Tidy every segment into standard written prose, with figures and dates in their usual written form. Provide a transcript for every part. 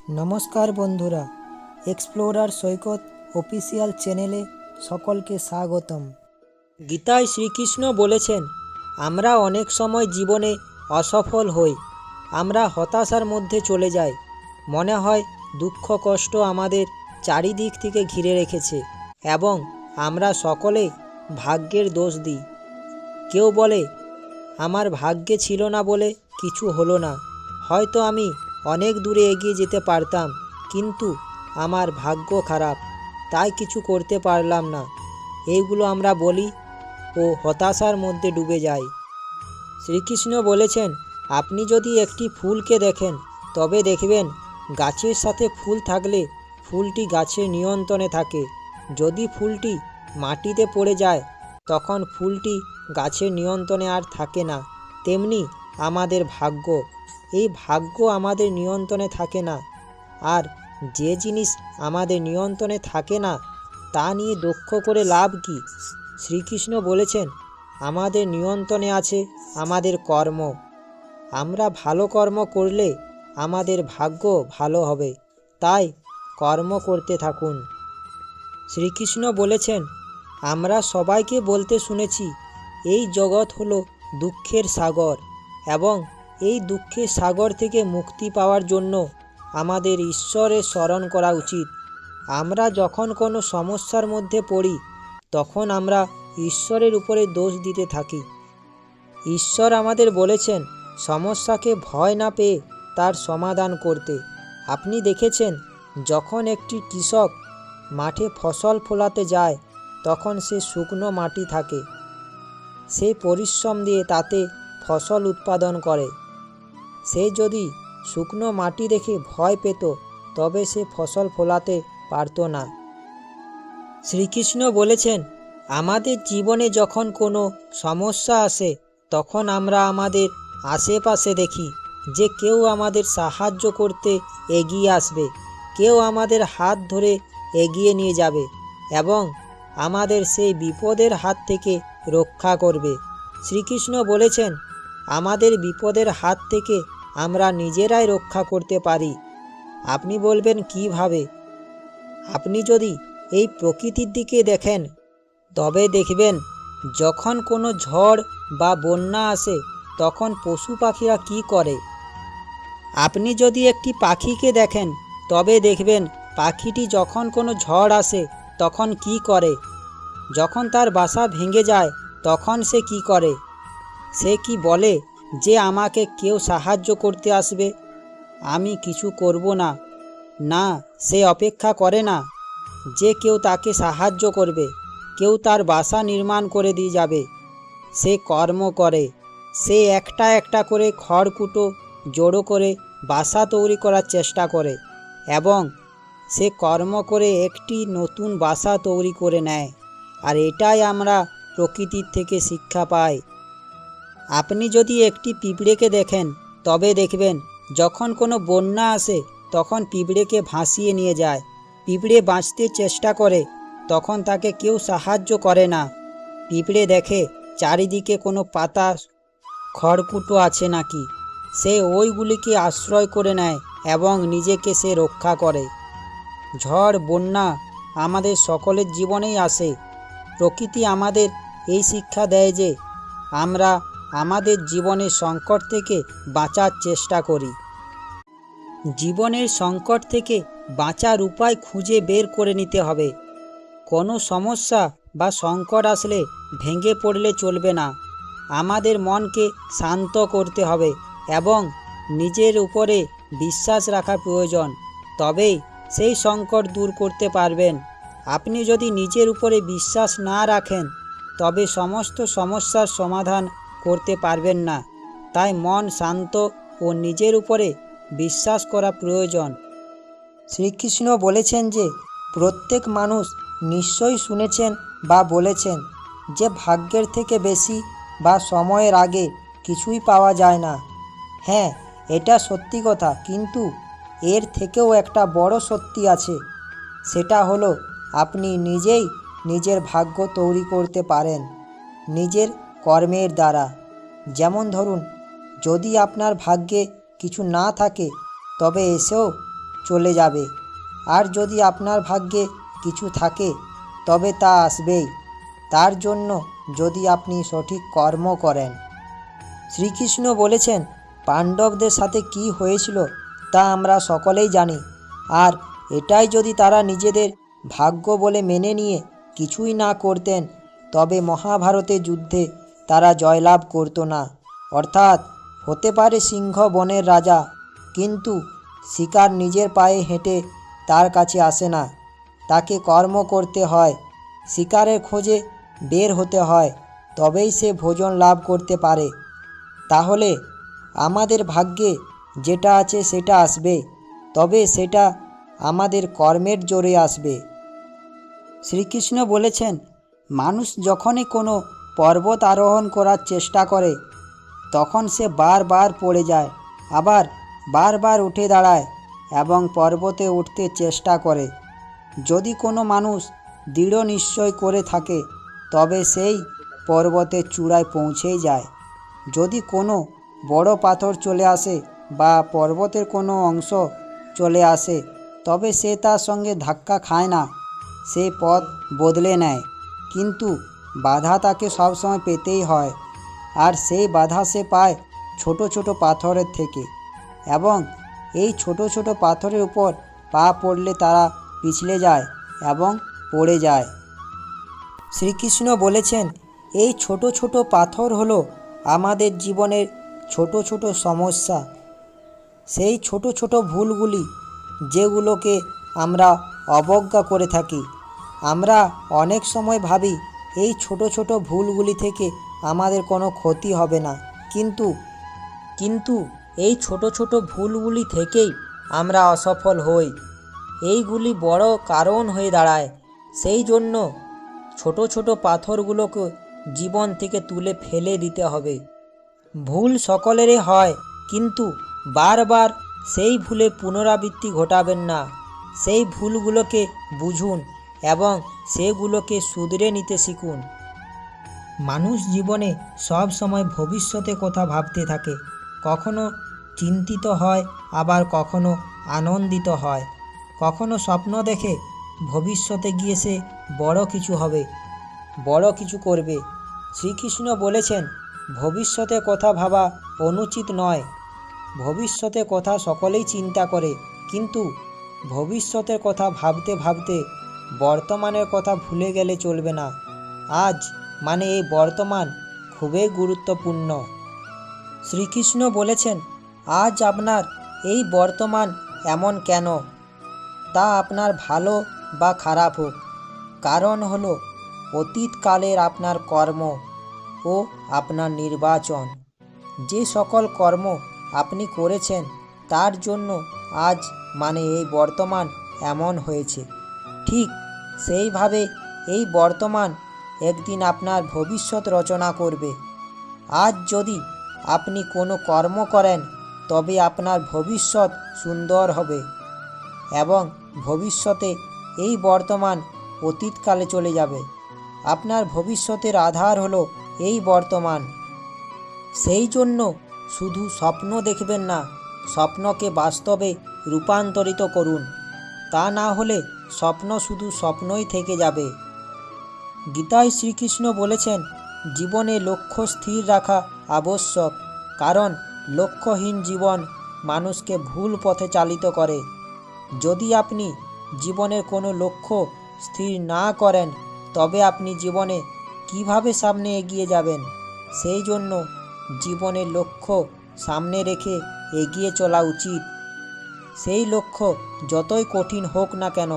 নমস্কার বন্ধুরা, এক্সপ্লোরার সৈকত অফিসিয়াল চ্যানেলে সকলকে স্বাগতম। গীতায় শ্রীকৃষ্ণ বলেছেন, আমরা অনেক সময় জীবনে অসফল হই। আমরা হতাশার মধ্যে চলে যাই। মনে হয় দুঃখ কষ্ট আমাদের চারিদিক থেকে ঘিরে রেখেছে এবং আমরা সকলেই ভাগ্যের দোষ দিই। কেউ বলে, আমার ভাগ্যে ছিল না বলে কিছু হলো না। হয়তো আমি অনেক দূরে এগিয়ে যেতে পারতাম, কিন্তু আমার ভাগ্য খারাপ, তাই কিছু করতে পারলাম না। এইগুলো আমরা বলি ও হতাশার মধ্যে ডুবে যাই। শ্রীকৃষ্ণ বলেছেন, আপনি যদি একটি ফুলকে দেখেন তবে দেখবেন গাছের সাথে ফুল থাকলে ফুলটি গাছের নিয়ন্ত্রণে থাকে। যদি ফুলটি মাটিতে পড়ে যায় তখন ফুলটি গাছের নিয়ন্ত্রণে আর থাকে না। তেমনি আমাদের ভাগ্য, এই ভাগ্য আমাদের নিয়ন্ত্রণে থাকে না। আর যে জিনিস আমাদের নিয়ন্ত্রণে থাকে না তা নিয়ে দুঃখ করে লাভ কি? শ্রীকৃষ্ণ বলেছেন, আমাদের নিয়ন্ত্রণে আছে আমাদের কর্ম। আমরা ভালো কর্ম করলে আমাদের ভাগ্য ভালো হবে, তাই কর্ম করতে থাকুন। শ্রীকৃষ্ণ বলেছেন, আমরা সবাইকে বলতে শুনেছি এই জগৎ হলো দুঃখের সাগর এবং এই দুঃখের সাগর থেকে মুক্তি পাওয়ার জন্য আমাদের ঈশ্বরের স্মরণ করা উচিত। আমরা যখন কোনো সমস্যার মধ্যে পড়ি তখন আমরা ঈশ্বরের উপরে দোষ দিতে থাকি। ঈশ্বর আমাদের বলেছেন সমস্যাকে ভয় না পেয়ে তার সমাধান করতে। আপনি দেখেছেন, যখন একটি কৃষক মাঠে ফসল ফলাতে যায় তখন সে শুকনো মাটি থাকে, সে পরিশ্রম দিয়ে তাতে ফসল উৎপাদন করে। সে যদি শুকনো মাটি দেখে ভয় পেত তবে সে ফসল ফলাতে পারত না। শ্রীকৃষ্ণ বলেছেন, আমাদের জীবনে যখন কোনো সমস্যা আসে তখন আমরা আমাদের আশেপাশে দেখি যে কেউ আমাদের সাহায্য করতে এগিয়ে আসবে, কেউ আমাদের হাত ধরে এগিয়ে নিয়ে যাবে এবং আমাদের সেই বিপদের হাত থেকে রক্ষা করবে। শ্রীকৃষ্ণ বলেছেন, আমাদের বিপদের হাত থেকে আমরা নিজেরাই রক্ষা করতে পারি। আপনি বলবেন কিভাবে? আপনি যদি এই প্রকৃতির দিকে দেখেন তবে দেখবেন যখন কোনো ঝড় বা বন্যা আসে তখন পশু পাখিরা কী করে। আপনি যদি একটি পাখিকে দেখেন তবে দেখবেন পাখিটি যখন কোনো ঝড় আসে তখন কী করে। যখন তার বাসা ভেঙে যায় তখন সে কী করে? সে কি বলে যে আমাকে কেউ সাহায্য করতে আসবে, আমি কিছু করব না? না, সে অপেক্ষা করে না যে কেউ তাকে সাহায্য করবে, কেউ তার বাসা নির্মাণ করে দিয়ে যাবে। সে কর্ম করে, সে একটা একটা করে খড়কুটো জড়ো করে বাসা তৈরি করার চেষ্টা করে এবং সে কর্ম করে একটি নতুন বাসা তৈরি করে নেয়। আর এটাই আমরা প্রকৃতির থেকে শিক্ষা পাই। আপনি যদি একটি পিঁপড়েকে দেখেন তবে দেখবেন যখন কোনো বন্যা আসে তখন পিঁপড়েকে ভাসিয়ে নিয়ে যায়। পিঁপড়ে বাঁচতে চেষ্টা করে, তখন তাকে কেউ সাহায্য করে না। পিঁপড়ে দেখে চারিদিকে কোনো পাতা খড়কুটো আছে নাকি, সে ওইগুলিকে আশ্রয় করে নেয় এবং নিজেকে সে রক্ষা করে। ঝড় বন্যা আমাদের সকলের জীবনেই আসে। প্রকৃতি আমাদের এই শিক্ষা দেয় যে আমরা আমাদের জীবনের সংকট থেকে বাঁচার চেষ্টা করি। জীবনের সংকট থেকে বাঁচার উপায় খুঁজে বের করে নিতে হবে। কোনো সমস্যা বা সংকট আসলে ভেঙে পড়লে চলবে না। আমাদের মনকে শান্ত করতে হবে এবং নিজের উপরে বিশ্বাস রাখা প্রয়োজন, তবেই সেই সংকট দূর করতে পারবেন। আপনি যদি নিজের উপরে বিশ্বাস না রাখেন তবে সমস্ত সমস্যার সমাধান করতে পারবেন না। তাই মন শান্ত ও নিজের উপরে বিশ্বাস করা প্রয়োজন। শ্রীকৃষ্ণ বলেছেন যে প্রত্যেক মানুষ নিশ্চয়ই শুনেছেন বা বলেছেন যে ভাগ্যের থেকে বেশি বা সময়ের আগে কিছুই পাওয়া যায় না। হ্যাঁ, এটা সত্যি কথা, কিন্তু এর থেকেও একটা বড় সত্যি আছে। সেটা হলো আপনি নিজেই নিজের ভাগ্য তৈরি করতে পারেন নিজের কর্মের দ্বারা। যেমন ধরুন, যদি আপনার ভাগ্যে কিছু না থাকে তবে এসেও চলে যাবে। আর যদি আপনার ভাগ্যে কিছু থাকে তবে তা আসবেই, তার জন্য যদি আপনি সঠিক কর্ম করেন। শ্রীকৃষ্ণ বলেছেন পাণ্ডবদের সাথে কি হয়েছিল তা আমরা সকলেই জানি। আর এটাই যদি তারা নিজেদের ভাগ্য বলে মেনে নিয়ে কিছুই না করতেন তবে মহাভারতের যুদ্ধে তারা জয়লাভ করতো না। অর্থাৎ হতে পারে সিংহ বনের রাজা, কিন্তু শিকার নিজের পায়ে হেঁটে তার কাছে আসে না, তাকে কর্ম করতে হয়, শিকারের খোঁজে বের হতে হয়, তবেই সে ভোজন লাভ করতে পারে। তাহলে আমাদের ভাগ্যে যেটা আছে সেটা আসবে, তবে সেটা আমাদের কর্মের জোরে আসবে। শ্রীকৃষ্ণ বলেছেন মানুষ যখনই কোনো পর্বত আরোহণ করার চেষ্টা করে তখন সে বারবার পড়ে যায়, আবার বারবার উঠে দাঁড়ায় এবং পর্বতে উঠতে চেষ্টা করে। যদি কোনো মানুষ দৃঢ় নিশ্চয় করে থাকে তবে সেই পর্বতের চূড়ায় পৌঁছেই যায়। যদি কোনো বড় পাথর চলে আসে বা পর্বতের কোনো অংশ চলে আসে তবে সে তার সঙ্গে ধাক্কা খায় না, সে পথ বদলে নেয়। কিন্তু বাধা তাকে সবসময় পেতেই হয়, আর সেই বাধা সে পায় ছোট ছোট পাথরের থেকে, এবং এই ছোট ছোট পাথরের উপর পা পড়লে তারা পিছলে যায় এবং পড়ে যায়। শ্রীকৃষ্ণ বলেছেন এই ছোট ছোট পাথর হলো আমাদের জীবনের ছোট ছোট সমস্যা, সেই ছোট ছোট ভুলগুলি যেগুলোকে আমরা অবজ্ঞা করে থাকি। আমরা অনেক সময় ভাবি এই ছোট ছোট ভুলগুলি থেকে আমাদের কোনো ক্ষতি হবে না, কিন্তু এই ছোট ছোট ভুলগুলি থেকেই আমরা অসফল হই। এইগুলি বড় কারণ হয়ে দাঁড়ায়। সেই জন্য ছোট ছোট পাথরগুলোকে জীবন থেকে তুলে ফেলে দিতে হবে। ভুল সকলেরই হয়, কিন্তু বারবার সেই ভুলে পুনরাবৃত্তি ঘটাবেন না। সেই ভুলগুলোকে বুঝুন এবং সেগুলোকে শুধরে নিতে শিখুন। মানুষ জীবনে সব সময় ভবিষ্যতের কথা ভাবতে থাকে, কখনো চিন্তিত হয় আবার কখনো আনন্দিত হয়, কখনো স্বপ্ন দেখে ভবিষ্যতে গিয়ে সে বড় কিছু হবে, বড় কিছু করবে। শ্রীকৃষ্ণ বলেছেন ভবিষ্যতের কথা ভাবা অনুচিত নয়। ভবিষ্যতের কথা সকলেই চিন্তা করে, কিন্তু ভবিষ্যতের কথা ভাবতে ভাবতে বর্তমানের কথা ভুলে গেলে চলবে না। আজ মানে এই বর্তমান খুবই গুরুত্বপূর্ণ। শ্রীকৃষ্ণ বলেছেন আজ আপনার এই বর্তমান এমন কেন, তা আপনার ভালো বা খারাপ হোক, কারণ হলো অতীতকালের আপনার কর্ম ও আপনার নির্বাচন। যে সকল কর্ম আপনি করেছেন তার জন্য আজ মানে এই বর্তমান এমন হয়েছে। ঠিক সেইভাবে এই বর্তমান একদিন আপনার ভবিষ্যৎ রচনা করবে। আজ যদি আপনি কোনো কর্ম করেন তবে আপনার ভবিষ্যৎ সুন্দর হবে, এবং ভবিষ্যতে এই বর্তমান অতীতকালে চলে যাবে। আপনার ভবিষ্যতের আধার হলো এই বর্তমান। সেই জন্য শুধু স্বপ্ন দেখবেন না, স্বপ্নকে বাস্তবে রূপান্তরিত করুন। তা না হলে স্বপ্ন শুধু স্বপ্নই থেকে যাবে। গীতায় শ্রীকৃষ্ণ বলেছেন জীবনে লক্ষ্য স্থির রাখা আবশ্যক, কারণ লক্ষ্যহীন জীবন মানুষকে ভুল পথে চালিত করে। যদি আপনি জীবনের কোনো লক্ষ্য স্থির না করেন তবে আপনি জীবনে কিভাবে সামনে এগিয়ে যাবেন? সেই জন্য জীবনের লক্ষ্য সামনে রেখে এগিয়ে চলা উচিত। সেই লক্ষ্য যতই কঠিন হোক না কেন,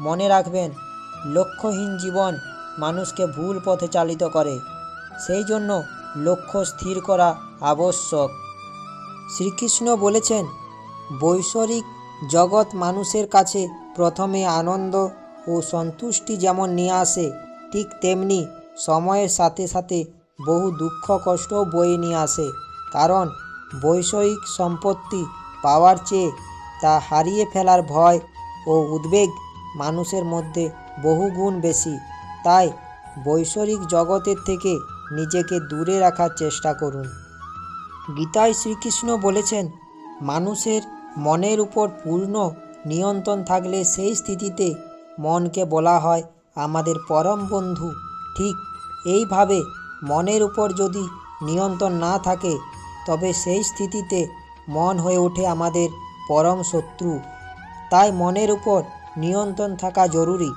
মনে রাখবেন লক্ষ্যহীন জীবন মানুষকে ভুল পথে চালিত করে। সেই জন্য লক্ষ্য স্থির করা আবশ্যক। শ্রীকৃষ্ণ বলেছেন বৈষয়িক জগৎ মানুষের কাছে প্রথমে আনন্দ ও সন্তুষ্টি যেমন নিয়ে আসে, ঠিক তেমনি সময়ের সাথে সাথে বহু দুঃখ কষ্টও বয়ে নিয়ে আসে। কারণ বৈষয়িক সম্পত্তি পাওয়ার চেয়ে তা হারিয়ে ফেলার ভয় ও উদ্বেগ মানুষের মধ্যে বহু গুণ বেশি। তাই বৈষয়িক জগতের থেকে নিজেকে দূরে রাখার চেষ্টা করুন। গীতায় শ্রীকৃষ্ণ বলেছেন মানুষের মনের উপর পূর্ণ নিয়ন্ত্রণ থাকলে সেই স্থিতিতে মনকে বলা হয় আমাদের পরম বন্ধু। ঠিক এইভাবে মনের উপর যদি নিয়ন্ত্রণ না থাকে তবে সেই স্থিতিতে মন হয়ে ওঠে আমাদের পরম শত্রু। তাই মনের উপর নিয়ন্ত্রণ থাকা জরুরি।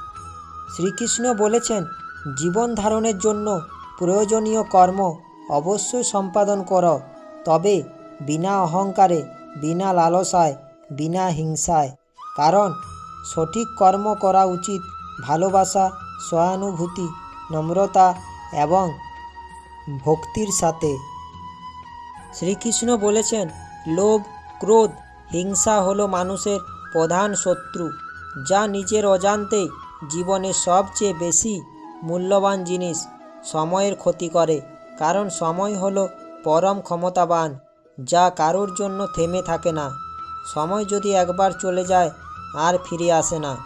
শ্রীকৃষ্ণ বলেছেন, জীবন ধারণের জন্য প্রয়োজনীয় কর্ম অবশ্যই সম্পাদন করো, তবে বিনা অহংকারে, বিনা লালসায়, বিনা হিংসায়। কারণ সঠিক কর্ম করা উচিত ভালোবাসা, সহানুভূতি, নম্রতা এবং ভক্তির সাথে। শ্রীকৃষ্ণ বলেছেন, লোভ, ক্রোধ, হিংসা হলো মানুষের প্রধান শত্রু, যা নিজের অজান্তেই জীবনের সবচেয়ে বেশি মূল্যবান জিনিস সময়ের ক্ষতি করে। কারণ সময় হলো পরম ক্ষমতাবান, যা কারোর জন্য থেমে থাকে না। সময় যদি একবার চলে যায় আর ফিরে আসে না।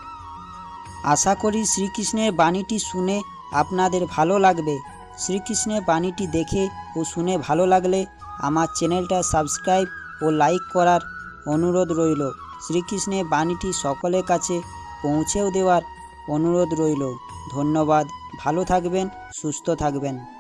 আশা করি শ্রীকৃষ্ণের বাণীটি শুনে আপনাদের ভালো লাগবে। শ্রীকৃষ্ণের বাণীটি দেখে ও শুনে ভালো লাগলে আমার চ্যানেলটা সাবস্ক্রাইব ও লাইক করার অনুরোধ রইল। শ্রীকৃষ্ণের বাণীটি সকলের কাছে পৌঁছেও দেওয়ার অনুরোধ রইল। ধন্যবাদ। ভালো থাকবেন, সুস্থ থাকবেন।